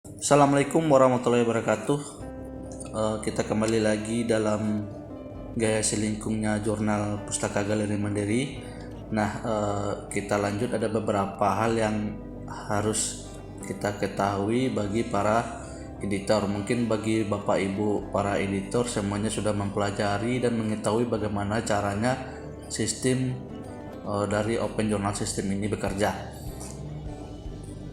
Assalamualaikum warahmatullahi wabarakatuh. Kita kembali lagi dalam gaya selingkungnya jurnal Pustaka Galeri Mandiri. Nah, kita lanjut, ada beberapa hal yang harus kita ketahui bagi para editor. Mungkin bagi Bapak Ibu para editor semuanya sudah mempelajari dan mengetahui bagaimana caranya sistem dari Open Journal System ini bekerja.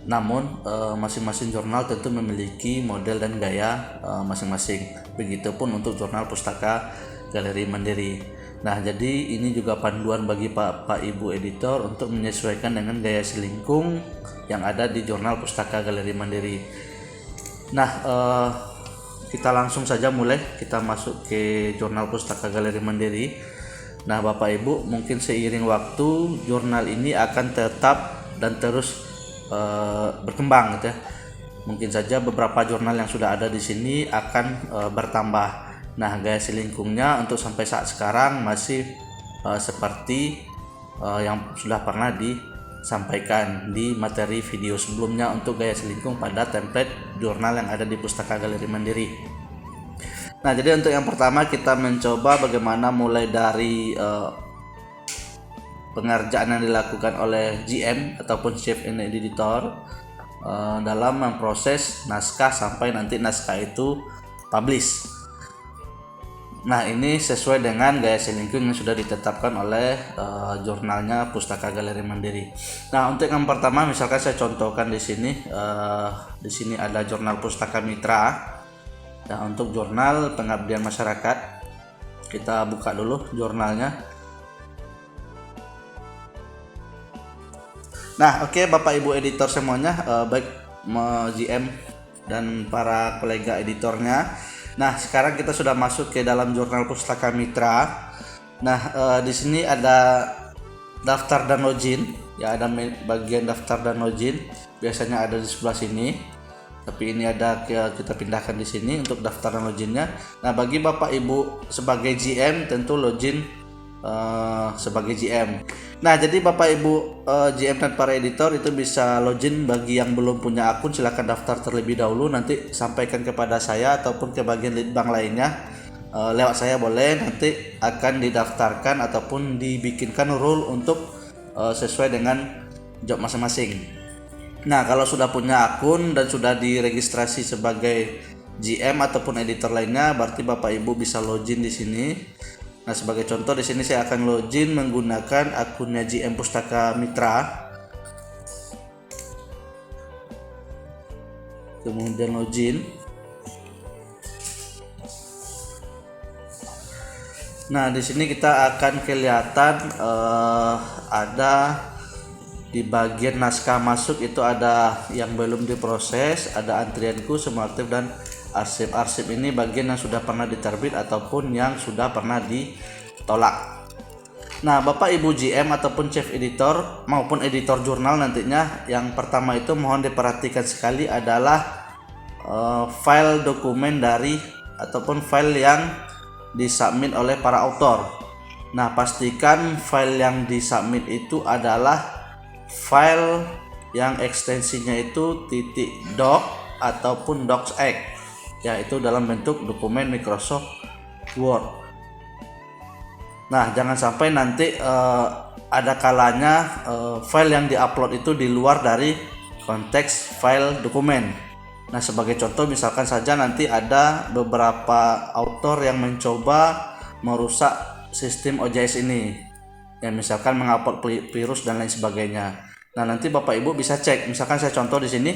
Namun masing-masing jurnal tentu memiliki model dan gaya masing-masing. Begitupun untuk jurnal Pustaka Galeri Mandiri. Nah, jadi ini juga panduan bagi Pak Ibu editor untuk menyesuaikan dengan gaya selingkung yang ada di jurnal Pustaka Galeri Mandiri. Nah, kita langsung saja mulai, kita masuk ke jurnal Pustaka Galeri Mandiri. Nah, Bapak Ibu, mungkin seiring waktu jurnal ini akan tetap dan terus berkembang gitu ya. Mungkin saja beberapa jurnal yang sudah ada di sini akan bertambah. Nah, gaya selingkungnya untuk sampai saat sekarang masih seperti yang sudah pernah disampaikan di materi video sebelumnya untuk gaya selingkung pada template jurnal yang ada di Pustaka Galeri Mandiri. Nah, jadi untuk yang pertama kita mencoba bagaimana mulai dari pengerjaan yang dilakukan oleh GM ataupun Chief Editor dalam memproses naskah sampai nanti naskah itu publish. Nah, ini sesuai dengan gaya selingkung yang sudah ditetapkan oleh jurnalnya Pustaka Galeri Mandiri. Nah, untuk yang pertama misalkan saya contohkan di sini, ada jurnal Pustaka Mitra. Nah, untuk jurnal pengabdian masyarakat kita buka dulu jurnalnya. Nah, oke, Bapak Ibu editor semuanya, baik GM dan para kolega editornya. Nah, sekarang kita sudah masuk ke dalam jurnal Pustaka Mitra. Nah, di sini ada daftar dan login, ya, ada bagian daftar dan login. Biasanya ada di sebelah sini. Tapi ini ada, kita pindahkan di sini untuk daftar dan loginnya. Nah, bagi Bapak Ibu sebagai GM tentu login sebagai GM. Nah, jadi Bapak Ibu GM dan para editor itu bisa login. Bagi yang belum punya akun silahkan daftar terlebih dahulu, nanti sampaikan kepada saya ataupun ke bagian lead bank lainnya, lewat saya boleh, nanti akan didaftarkan ataupun dibikinkan rule untuk sesuai dengan job masing-masing. Nah, kalau sudah punya akun dan sudah diregistrasi sebagai GM ataupun editor lainnya, berarti Bapak Ibu bisa login di sini. Nah, sebagai contoh di sini saya akan login menggunakan akunnya GM Pustaka Mitra. Kemudian login. Nah, di sini kita akan kelihatan ada di bagian naskah masuk itu ada yang belum diproses, ada antrianku, semua aktif, dan arsip. Ini bagian yang sudah pernah diterbit ataupun yang sudah pernah ditolak. Nah, Bapak Ibu GM ataupun Chief Editor maupun editor jurnal nantinya, yang pertama itu mohon diperhatikan sekali adalah file dokumen dari ataupun file yang disubmit oleh para author. Nah, pastikan file yang disubmit itu adalah file yang ekstensinya itu .doc ataupun docx, yaitu dalam bentuk dokumen Microsoft Word. Nah, jangan sampai nanti ada kalanya file yang diupload itu di luar dari konteks file dokumen. Nah, sebagai contoh misalkan saja nanti ada beberapa author yang mencoba merusak sistem OJS ini, yang misalkan mengupload virus dan lain sebagainya. Nah, nanti Bapak Ibu bisa cek. Misalkan saya contoh di sini.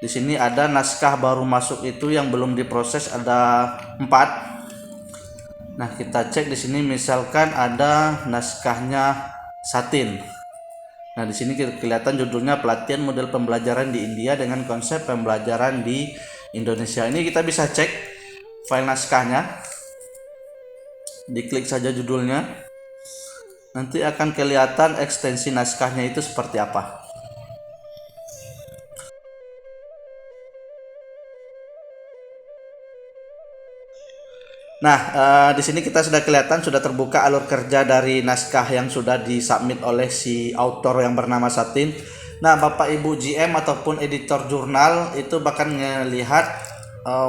Di sini ada naskah baru masuk itu yang belum diproses, ada 4. Nah, kita cek di sini misalkan ada naskahnya Satin. Nah, di sini kelihatan judulnya Pelatihan Model Pembelajaran di India dengan Konsep Pembelajaran di Indonesia. Ini kita bisa cek file naskahnya. Diklik saja judulnya. Nanti akan kelihatan ekstensi naskahnya itu seperti apa. Nah, di sini kita sudah kelihatan, sudah terbuka alur kerja dari naskah yang sudah disubmit oleh si author yang bernama Satin. Nah, Bapak Ibu GM ataupun editor jurnal itu bahkan melihat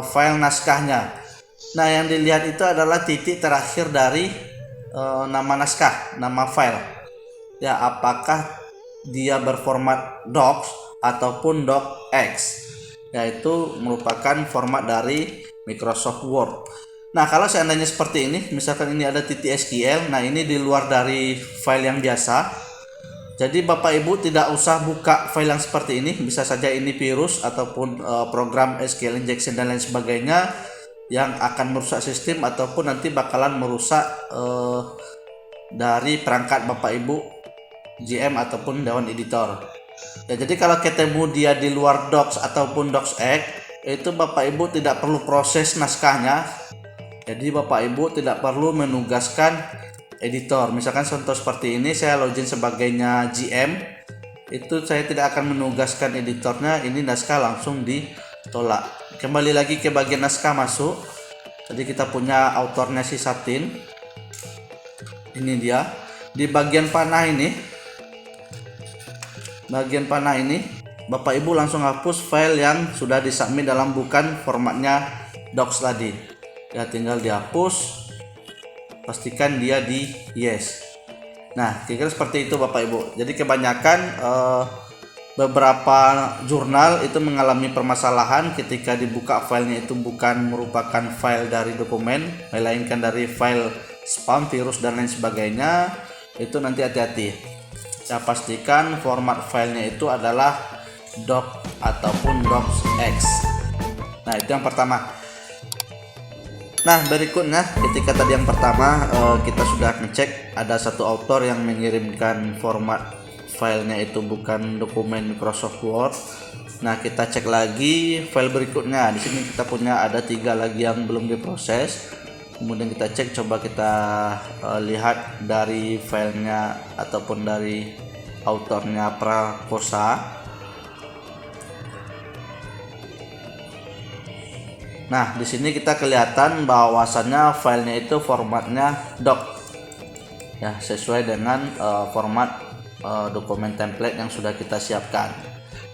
file naskahnya. Nah, yang dilihat itu adalah titik terakhir dari nama naskah, nama file. Ya, apakah dia berformat docs ataupun docx, yaitu merupakan format dari Microsoft Word. Nah, kalau seandainya seperti ini, misalkan ini ada .SQL, nah ini di luar dari file yang biasa. Jadi Bapak Ibu tidak usah buka file yang seperti ini, bisa saja ini virus ataupun program SQL injection dan lain sebagainya yang akan merusak sistem ataupun nanti bakalan merusak dari perangkat Bapak Ibu GM ataupun Dewan Editor. Ya, jadi kalau ketemu dia di luar docs ataupun docx, itu Bapak Ibu tidak perlu proses naskahnya. Jadi Bapak Ibu tidak perlu menugaskan editor. Misalkan contoh seperti ini, saya login sebagainya GM, itu saya tidak akan menugaskan editornya, ini naskah langsung ditolak. Kembali lagi ke bagian naskah masuk. Jadi kita punya autornya si Satin. Ini dia. Di bagian panah ini, Bapak Ibu langsung hapus file yang sudah disubmit dalam bukan formatnya docs tadi. Ya, tinggal dihapus, pastikan dia di yes. Nah, kira-kira seperti itu Bapak Ibu. Jadi kebanyakan beberapa jurnal itu mengalami permasalahan ketika dibuka filenya itu bukan merupakan file dari dokumen, melainkan dari file spam, virus dan lain sebagainya. Itu nanti hati-hati. Saya pastikan format filenya itu adalah doc ataupun docx. Nah, itu yang pertama. Nah, berikutnya ketika tadi yang pertama kita sudah ngecek ada satu author yang mengirimkan format filenya itu bukan dokumen Microsoft Word. Nah, kita cek lagi file berikutnya. Di sini kita punya ada 3 lagi yang belum diproses. Kemudian kita cek, coba kita lihat dari filenya ataupun dari autornya Prakosa. Nah, di sini kita kelihatan bahwasannya filenya itu formatnya doc, ya, sesuai dengan format dokumen template yang sudah kita siapkan.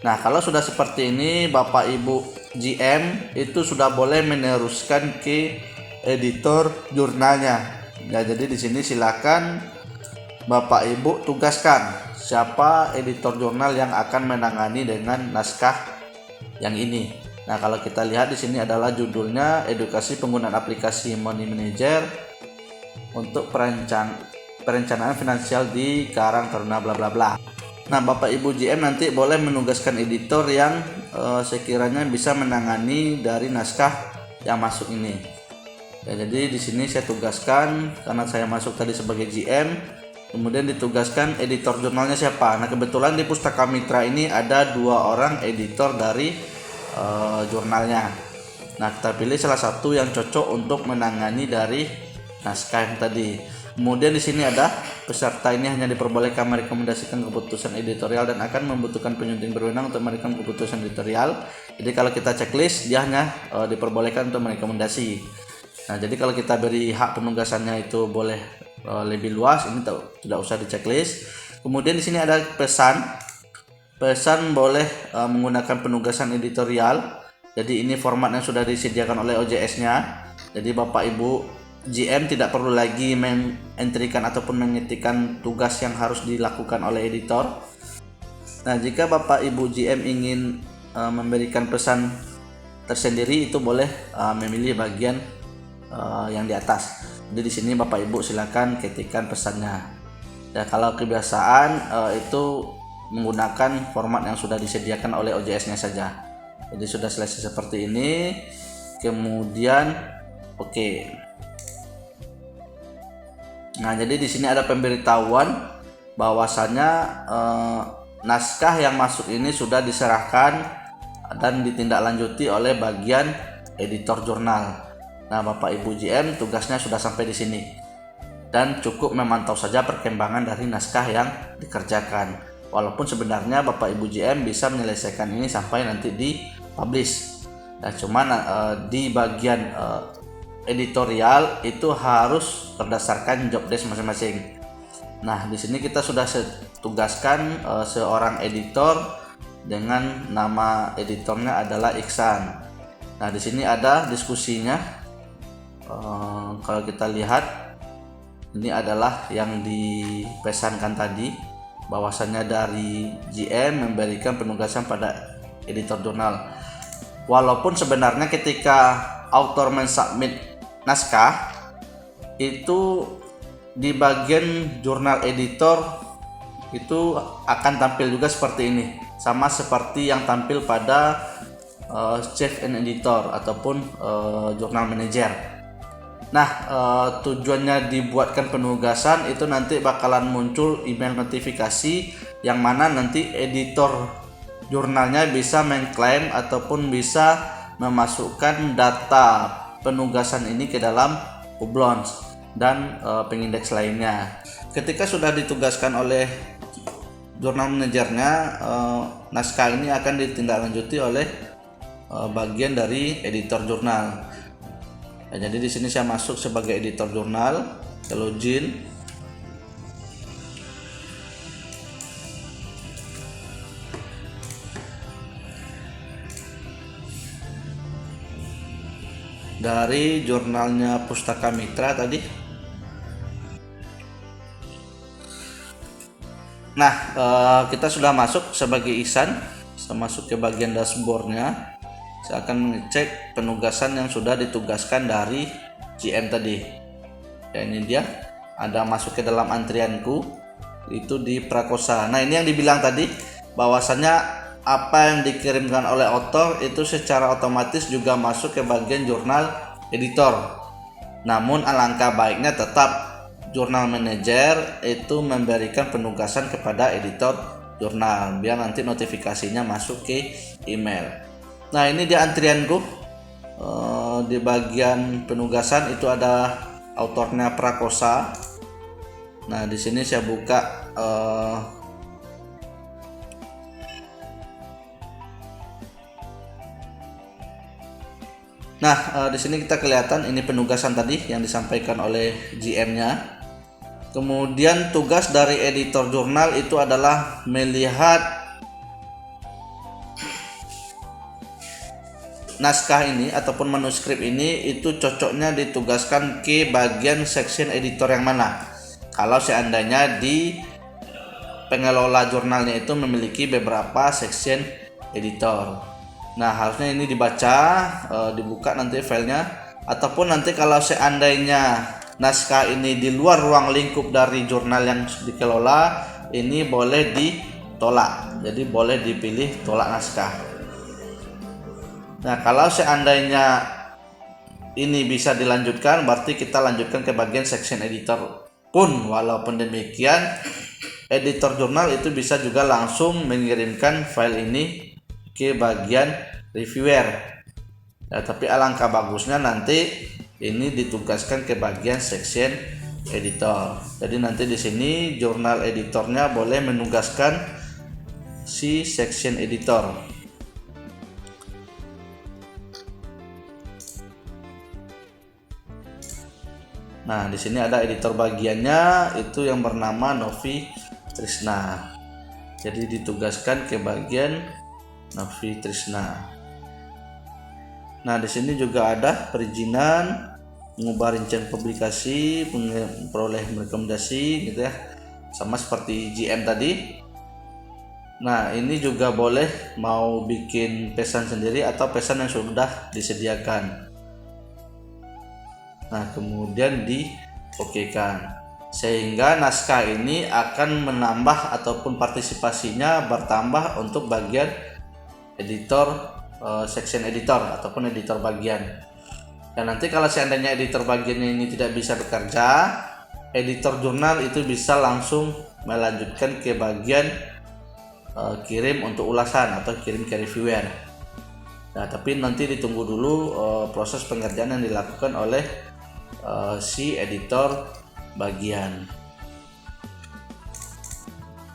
Nah, kalau sudah seperti ini, Bapak Ibu GM itu sudah boleh meneruskan ke editor jurnalnya. Ya, jadi di sini silakan Bapak Ibu tugaskan siapa editor jurnal yang akan menangani dengan naskah yang ini. Nah, kalau kita lihat di sini adalah judulnya edukasi penggunaan aplikasi Money Manager untuk perencanaan finansial di Karang Taruna bla bla bla. Nah, Bapak Ibu GM nanti boleh menugaskan editor yang sekiranya bisa menangani dari naskah yang masuk ini. Ya, jadi di sini saya tugaskan karena saya masuk tadi sebagai GM, kemudian ditugaskan editor jurnalnya siapa. Nah, kebetulan di Pustaka Mitra ini ada 2 orang editor dari jurnalnya. Nah, kita pilih salah satu yang cocok untuk menangani dari naskah yang tadi. Kemudian di sini ada peserta ini hanya diperbolehkan merekomendasikan keputusan editorial dan akan membutuhkan penyunting berwenang untuk memberikan keputusan editorial. Jadi kalau kita checklist, dia hanya diperbolehkan untuk merekomendasi. Nah, jadi kalau kita beri hak penugasannya itu boleh lebih luas, ini tidak usah di checklist. Kemudian di sini ada pesan boleh menggunakan penugasan editorial. Jadi ini format yang sudah disediakan oleh OJS-nya. Jadi Bapak Ibu GM tidak perlu lagi mengentrikan ataupun mengetikkan tugas yang harus dilakukan oleh editor. Nah, jika Bapak Ibu GM ingin memberikan pesan tersendiri, itu boleh memilih bagian yang di atas. Jadi di sini Bapak Ibu silakan ketikkan pesannya. Ya, kalau kebiasaan itu menggunakan format yang sudah disediakan oleh OJS-nya saja. Jadi sudah selesai seperti ini. Kemudian oke. Nah, jadi di sini ada pemberitahuan bahwasannya naskah yang masuk ini sudah diserahkan dan ditindaklanjuti oleh bagian editor jurnal. Nah, Bapak Ibu GM tugasnya sudah sampai di sini. Dan cukup memantau saja perkembangan dari naskah yang dikerjakan. Walaupun sebenarnya Bapak Ibu GM bisa menyelesaikan ini sampai nanti di publish. Nah, cuman di bagian editorial itu harus berdasarkan job desk masing-masing. Nah, di sini kita sudah tugaskan seorang editor dengan nama editornya adalah Iksan. Nah, di sini ada diskusinya. Kalau kita lihat, ini adalah yang dipesankan tadi, bahwasannya dari GM memberikan penugasan pada editor jurnal. Walaupun sebenarnya ketika author mensubmit naskah, itu di bagian jurnal editor itu akan tampil juga seperti ini, sama seperti yang tampil pada chief and editor ataupun jurnal manager. Nah, tujuannya dibuatkan penugasan itu nanti bakalan muncul email notifikasi yang mana nanti editor jurnalnya bisa mengklaim ataupun bisa memasukkan data penugasan ini ke dalam Publons dan pengindeks lainnya. Ketika sudah ditugaskan oleh jurnal manajernya, naskah ini akan ditindaklanjuti oleh bagian dari editor jurnal. Nah, jadi di sini saya masuk sebagai editor jurnal, ke login. Dari jurnalnya Pustaka Mitra tadi. Nah, kita sudah masuk sebagai Ihsan. Saya masuk ke bagian dashboardnya. Saya akan mengecek penugasan yang sudah ditugaskan dari GM tadi. Ya, ini dia, ada masuk ke dalam antrianku, itu di Prakosa. Nah, ini yang dibilang tadi, bahwasannya apa yang dikirimkan oleh author itu secara otomatis juga masuk ke bagian jurnal editor. Namun alangkah baiknya tetap jurnal manager itu memberikan penugasan kepada editor jurnal biar nanti notifikasinya masuk ke email. Nah, ini dia antrianku. Di bagian penugasan itu ada autornya Prakosa. Nah, di sini saya buka di sini kita kelihatan ini penugasan tadi yang disampaikan oleh GM-nya. Kemudian tugas dari editor jurnal itu adalah melihat naskah ini ataupun manuskrip ini itu cocoknya ditugaskan ke bagian section editor yang mana. Kalau seandainya di pengelola jurnalnya itu memiliki beberapa section editor. Nah, harusnya ini dibaca, dibuka nanti filenya, ataupun nanti kalau seandainya naskah ini di luar ruang lingkup dari jurnal yang dikelola, ini boleh ditolak. Jadi boleh dipilih tolak naskah. Nah, kalau seandainya ini bisa dilanjutkan, berarti kita lanjutkan ke bagian section editor. Pun walaupun demikian, editor jurnal itu bisa juga langsung mengirimkan file ini ke bagian reviewer. Ya, tapi alangkah bagusnya nanti ini ditugaskan ke bagian section editor. Jadi nanti di sini jurnal editornya boleh menugaskan si section editor. Nah, di sini ada editor bagiannya itu yang bernama Novi Trisna. Jadi ditugaskan ke bagian Novi Trisna. Nah, di sini juga ada perizinan, mengubah rincian publikasi, memperoleh rekomendasi gitu ya. Sama seperti GM tadi. Nah, ini juga boleh mau bikin pesan sendiri atau pesan yang sudah disediakan. Nah, kemudian di-okekan. Sehingga naskah ini akan menambah ataupun partisipasinya bertambah untuk bagian editor, section editor ataupun editor bagian. Dan nanti kalau seandainya editor bagian ini tidak bisa bekerja, editor jurnal itu bisa langsung melanjutkan ke bagian kirim untuk ulasan atau kirim ke reviewer. Nah, tapi nanti ditunggu dulu proses pengerjaan yang dilakukan oleh si editor bagian.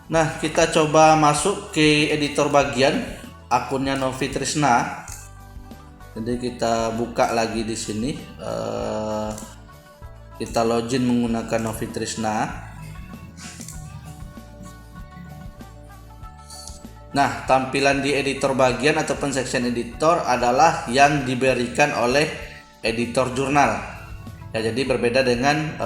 Nah, kita coba masuk ke editor bagian akunnya Novi Trisna. Jadi kita buka lagi di sini. Kita login menggunakan Novi Trisna. Nah, tampilan di editor bagian ataupun section editor adalah yang diberikan oleh editor jurnal. Ya, jadi berbeda dengan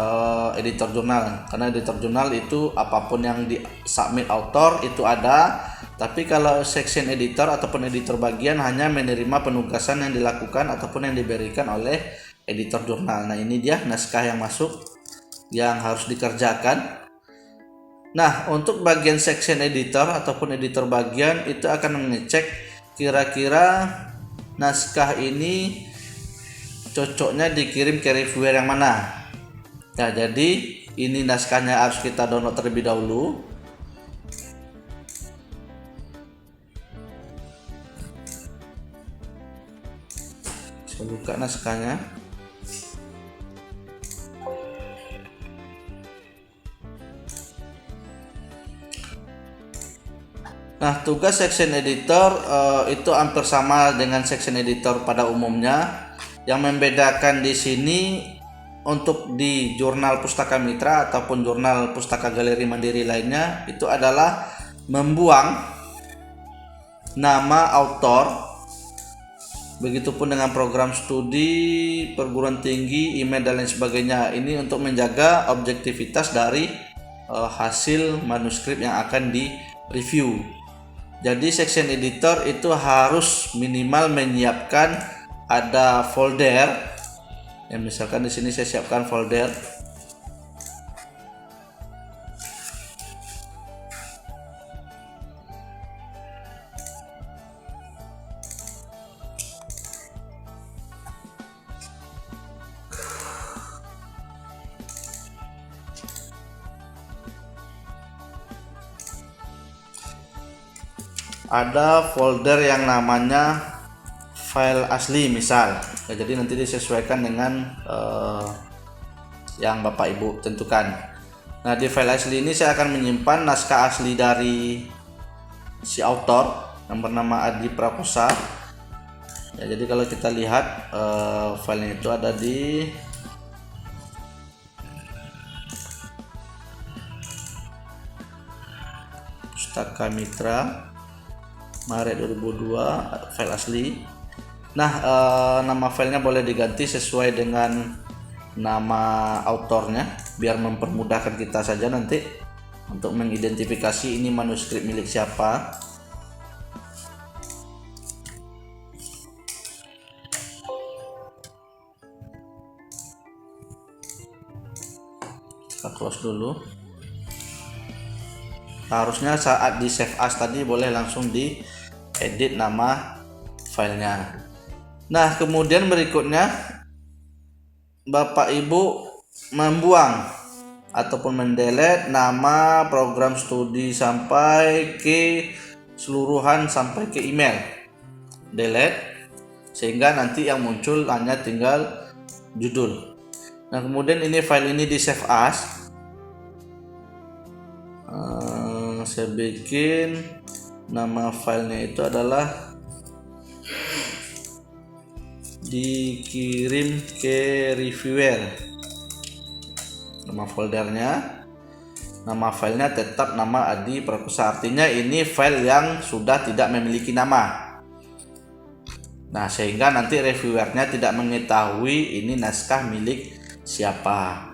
editor jurnal. Karena editor jurnal itu apapun yang di submit author itu ada, tapi kalau section editor ataupun editor bagian hanya menerima penugasan yang dilakukan ataupun yang diberikan oleh editor jurnal. Nah, ini dia naskah yang masuk yang harus dikerjakan. Nah, untuk bagian section editor ataupun editor bagian itu akan mengecek kira-kira naskah ini cocoknya dikirim ke reviewer yang mana. Nah, jadi ini naskahnya harus kita download terlebih dahulu. Saya buka naskahnya. Nah, tugas section editor itu hampir sama dengan section editor pada umumnya. Yang membedakan di sini untuk di jurnal Pustaka Mitra ataupun jurnal Pustaka Galeri Mandiri lainnya itu adalah membuang nama author. Begitupun dengan program studi, perguruan tinggi, email dan lain sebagainya. Ini untuk menjaga objektivitas dari hasil manuskrip yang akan di review. Jadi section editor itu harus minimal menyiapkan ada folder. Ya, misalkan di sini saya siapkan folder. Ada folder yang namanya file asli misal. Ya, jadi nanti disesuaikan dengan yang Bapak Ibu tentukan. Nah, di file asli ini saya akan menyimpan naskah asli dari si author yang bernama Adi Prakosa. Ya, jadi kalau kita lihat filenya itu ada di Pustaka Mitra Maret 2002, file asli. Nah, nama filenya boleh diganti sesuai dengan nama autornya biar mempermudahkan kita saja nanti untuk mengidentifikasi ini manuskrip milik siapa. Kita close dulu. Harusnya saat di save as tadi boleh langsung di edit nama filenya. Nah, kemudian berikutnya Bapak Ibu membuang ataupun mendelete nama program studi sampai ke seluruhan sampai ke email. Delete sehingga nanti yang muncul hanya tinggal judul. Nah, kemudian ini file ini di save as. Saya bikin nama filenya itu adalah dikirim ke reviewer. Nama foldernya, nama filenya tetap nama Adi Prakosa, artinya ini file yang sudah tidak memiliki nama. Nah, sehingga nanti reviewernya tidak mengetahui ini naskah milik siapa.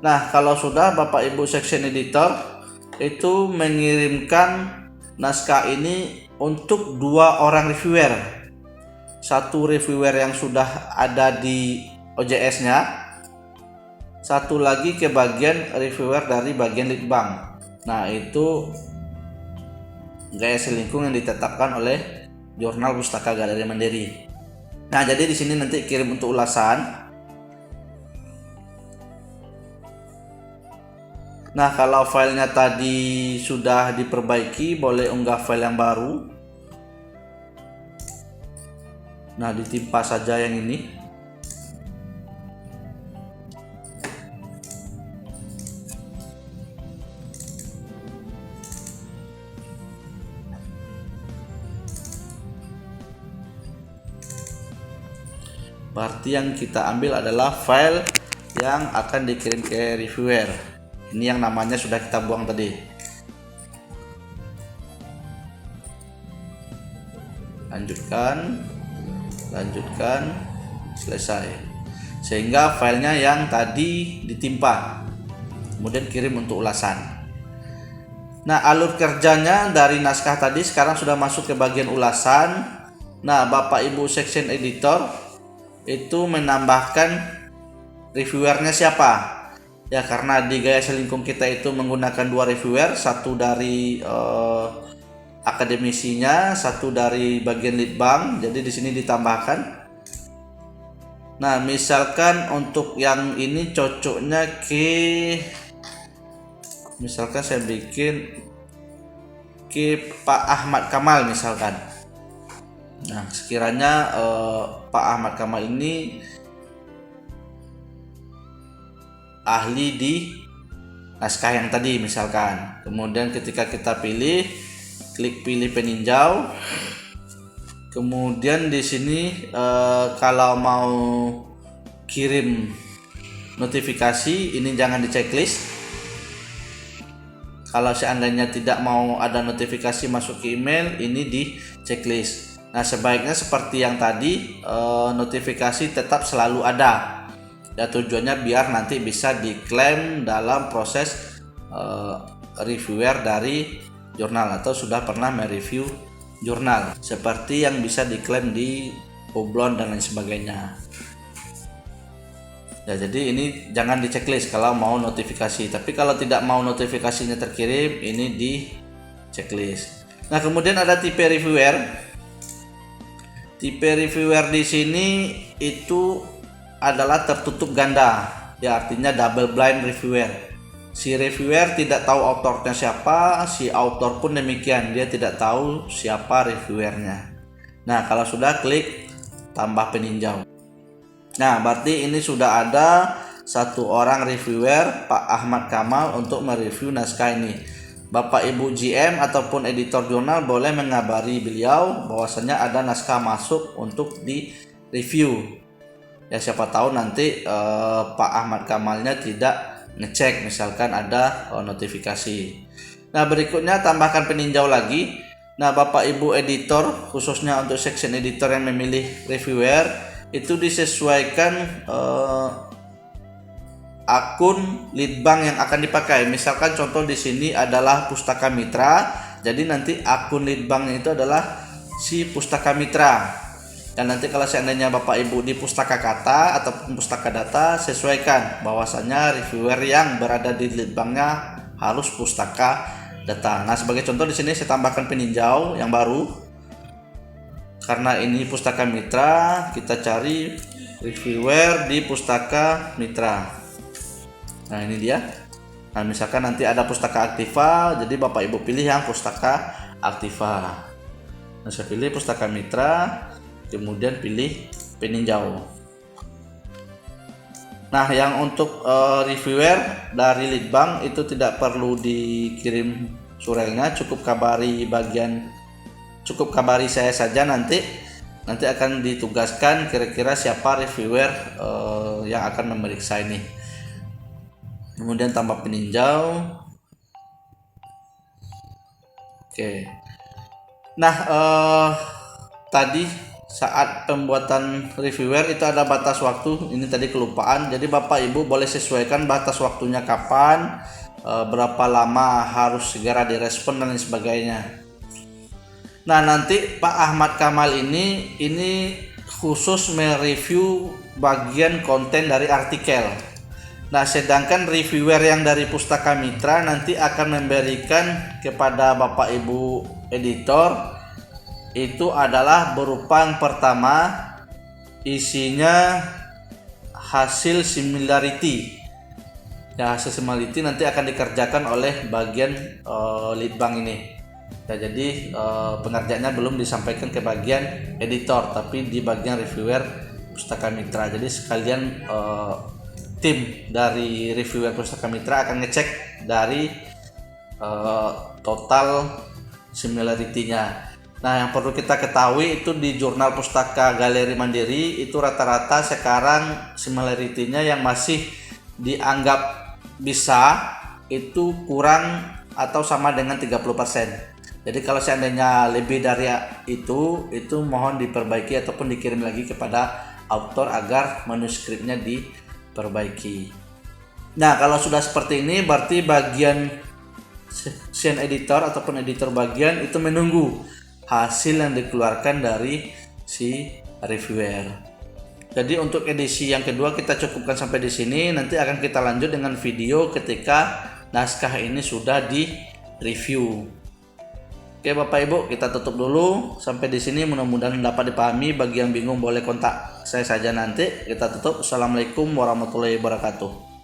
Nah, kalau sudah Bapak Ibu section editor itu mengirimkan naskah ini untuk 2 orang reviewer. Satu reviewer yang sudah ada di OJS-nya, satu lagi ke bagian reviewer dari bagian litbang. Nah, itu gaya selingkuh yang ditetapkan oleh jurnal Pustaka Galeri Mandiri. Nah, jadi di sini nanti kirim untuk ulasan. Nah, kalau filenya tadi sudah diperbaiki, boleh unggah file yang baru. Nah, ditimpa saja yang ini. Berarti yang kita ambil adalah file yang akan dikirim ke reviewer. Ini yang namanya sudah kita buang tadi. lanjutkan, selesai. Sehingga filenya yang tadi ditimpa, kemudian kirim untuk ulasan. Nah, alur kerjanya dari naskah tadi sekarang sudah masuk ke bagian ulasan. Nah, Bapak Ibu section editor itu menambahkan reviewernya siapa ya, karena di Gaya Selingkung kita itu menggunakan 2 reviewer, satu dari akademisinya, satu dari bagian leadbank. Jadi di sini ditambahkan. Nah, misalkan untuk yang ini cocoknya misalkan saya bikin Pak Ahmad Kamal misalkan. Nah, sekiranya Pak Ahmad Kamal ini ahli di naskah yang tadi misalkan. Kemudian ketika kita klik pilih peninjau. Kemudian di sini kalau mau kirim notifikasi ini jangan di checklist. Kalau seandainya tidak mau ada notifikasi masuk ke email, ini di checklist. Nah, sebaiknya seperti yang tadi, notifikasi tetap selalu ada. Ya, tujuannya biar nanti bisa diklaim dalam proses reviewer dari jurnal atau sudah pernah mereview jurnal, seperti yang bisa diklaim di Publon dan lain sebagainya. Ya, jadi ini jangan di checklist kalau mau notifikasi, tapi kalau tidak mau notifikasinya terkirim, ini di checklist. Nah, kemudian ada tipe reviewer. Tipe reviewer di sini itu adalah tertutup ganda, ya artinya double blind reviewer. Si reviewer tidak tahu autornya siapa, si autor pun demikian, dia tidak tahu siapa reviewernya. Nah, kalau sudah klik tambah peninjau. Nah, berarti ini sudah ada satu orang reviewer, Pak Ahmad Kamal, untuk mereview naskah ini. Bapak Ibu GM ataupun editor jurnal boleh mengabari beliau bahwasanya ada naskah masuk untuk di review. Ya, siapa tahu nanti Pak Ahmad Kamalnya tidak ngecek, misalkan ada notifikasi. Nah, berikutnya tambahkan peninjau lagi. Nah, Bapak Ibu editor, khususnya untuk section editor yang memilih reviewer, itu disesuaikan akun leadbank yang akan dipakai. Misalkan contoh di sini adalah Pustaka Mitra, jadi nanti akun leadbanknya itu adalah si Pustaka Mitra. Dan nanti kalau seandainya Bapak Ibu di Pustaka Kata ataupun Pustaka Data, sesuaikan bahwasanya reviewer yang berada di leadbanknya harus Pustaka Data. Nah, sebagai contoh di sini saya tambahkan peninjau yang baru. Karena ini Pustaka Mitra, kita cari reviewer di Pustaka Mitra. Nah, ini dia. Nah, misalkan nanti ada Pustaka Aktiva, jadi Bapak Ibu pilih yang Pustaka Aktiva. Nah, saya pilih Pustaka Mitra, kemudian pilih peninjau. Nah, yang untuk reviewer dari leadbank itu tidak perlu dikirim surelnya, cukup kabari saya saja, nanti akan ditugaskan kira-kira siapa reviewer yang akan memeriksa ini. Kemudian tambah peninjau. Oke. Nah, tadi saat pembuatan reviewer itu ada batas waktu, ini tadi kelupaan. Jadi Bapak Ibu boleh sesuaikan batas waktunya kapan, berapa lama harus segera direspon dan lain sebagainya. Nah, nanti Pak Ahmad Kamal ini khusus mereview bagian konten dari artikel. Nah, sedangkan reviewer yang dari Pustaka Mitra nanti akan memberikan kepada Bapak Ibu editor itu adalah berupa yang pertama isinya hasil similarity. Ya, hasil similarity nanti akan dikerjakan oleh bagian leadbank ini. Ya, jadi pengerjaannya belum disampaikan ke bagian editor, tapi di bagian reviewer Pustaka Mitra. Jadi sekalian tim dari reviewer Pustaka Mitra akan ngecek dari total similarity-nya. Nah, yang perlu kita ketahui itu di jurnal Pustaka Galeri Mandiri itu rata-rata sekarang similarity-nya yang masih dianggap bisa itu kurang atau sama dengan 30%. Jadi kalau seandainya lebih dari itu mohon diperbaiki ataupun dikirim lagi kepada author agar manuskripnya diperbaiki. Nah, kalau sudah seperti ini berarti bagian scene editor ataupun editor bagian itu menunggu hasil yang dikeluarkan dari si reviewer. Jadi untuk edisi yang kedua kita cukupkan sampai di sini. Nanti akan kita lanjut dengan video ketika naskah ini sudah di review. Oke Bapak Ibu, kita tutup dulu sampai di sini. Mudah-mudahan dapat dipahami. Bagi yang bingung boleh kontak saya saja nanti. Kita tutup. Assalamualaikum warahmatullahi wabarakatuh.